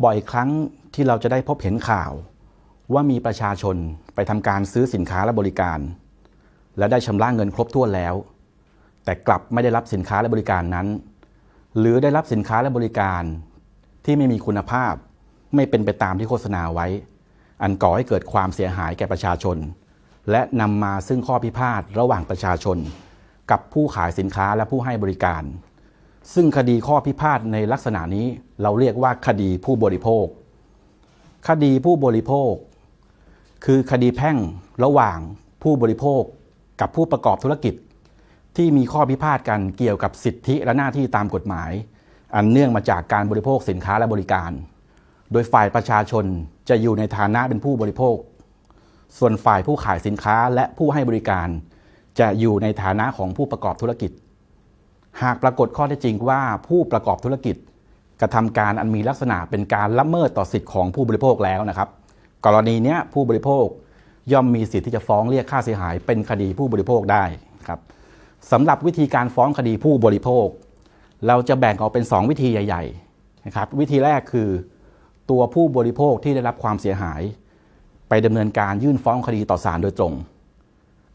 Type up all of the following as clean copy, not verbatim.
บ่อยครั้งที่เราจะได้พบเห็นข่าวว่ามีประชาชนไปทำการซื้อสินค้าและบริการและได้ชำระเงินครบถ้วนแล้วแต่กลับไม่ได้รับสินค้าและบริการนั้นหรือได้รับสินค้าและบริการที่ไม่มีคุณภาพไม่เป็นไปตามที่โฆษณาไว้อันก่อให้เกิดความเสียหายแก่ประชาชนและนำมาซึ่งข้อพิพาทระหว่างประชาชนกับผู้ขายสินค้าและผู้ให้บริการซึ่งคดีข้อพิพาทในลักษณะนี้เราเรียกว่าคดีผู้บริโภคคดีผู้บริโภคคือคดีแพ่งระหว่างผู้บริโภคกับผู้ประกอบธุรกิจที่มีข้อพิพาทกันเกี่ยวกับสิทธิและหน้าที่ตามกฎหมายอันเนื่องมาจากการบริโภคสินค้าและบริการโดยฝ่ายประชาชนจะอยู่ในฐานะเป็นผู้บริโภคส่วนฝ่ายผู้ขายสินค้าและผู้ให้บริการจะอยู่ในฐานะของผู้ประกอบธุรกิจหากปรากฏข้อเท็จจริงว่าผู้ประกอบธุรกิจกระทำการอันมีลักษณะเป็นการละเมิดต่อสิทธิของผู้บริโภคแล้วนะครับกรณีนี้ผู้บริโภคย่อมมีสิทธิ์ที่จะฟ้องเรียกค่าเสียหายเป็นคดีผู้บริโภคได้ครับสำหรับวิธีการฟ้องคดีผู้บริโภคเราจะแบ่งออกเป็น2วิธีใหญ่ๆนะครับวิธีแรกคือตัวผู้บริโภคที่ได้รับความเสียหายไปดำเนินการยื่นฟ้องคดีต่อศาลโดยตรง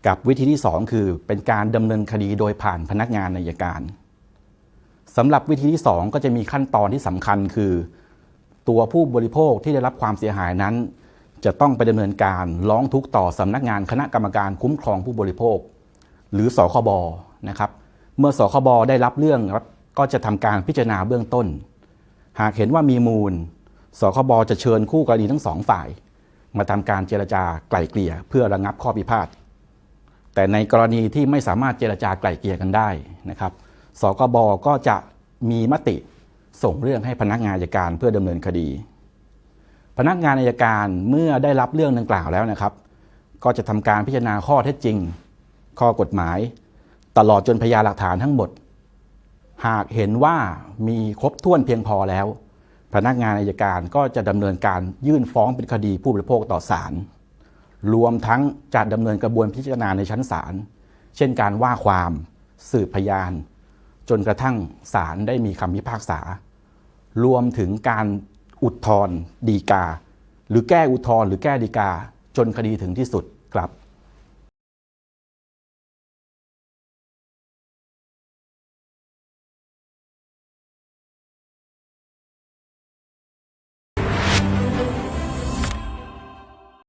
กับวิธีที่2คือเป็นการดำเนินคดีโดยผ่านพนักงานอัยการสำหรับวิธีที่2ก็จะมีขั้นตอนที่สำคัญคือตัวผู้บริโภคที่ได้รับความเสียหายนั้นจะต้องไปดำเนินการร้องทุกข์ต่อสำนักงานคณะกรรมการคุ้มครองผู้บริโภคหรือสคบนะครับเมื่อสคบได้รับเรื่องก็จะทำการพิจารณาเบื้องต้นหากเห็นว่ามีมูลสคบจะเชิญคู่กรณีทั้ง2ฝ่ายมาทำการเจรจาไกล่เกลี่ยเพื่อระงับข้อพิพาทแต่ในกรณีที่ไม่สามารถเจรจาไกล่เกลี่ยกันได้นะครับสคบก็จะมีมติส่งเรื่องให้พนักงานอัยการเพื่อดำเนินคดีพนักงานอัยการเมื่อได้รับเรื่องดังกล่าวแล้วนะครับก็จะทำการพิจารณาข้อเท็จจริงข้อกฎหมายตลอดจนพยานหลักฐานทั้งหมดหากเห็นว่ามีครบถ้วนเพียงพอแล้วพนักงานอัยการก็จะดำเนินการยื่นฟ้องเป็นคดีผู้บริโภคต่อศาลรวมทั้งจะดำเนินกระบวนพิจารณาในชั้นศาลเช่นการว่าความสืบพยานจนกระทั่งศาลได้มีคำพิพากษารวมถึงการอุทธรณ์ฎีกาหรือแก้อุทธรณ์หรือแก้ฎีกาจนคดีถึงที่สุดครับ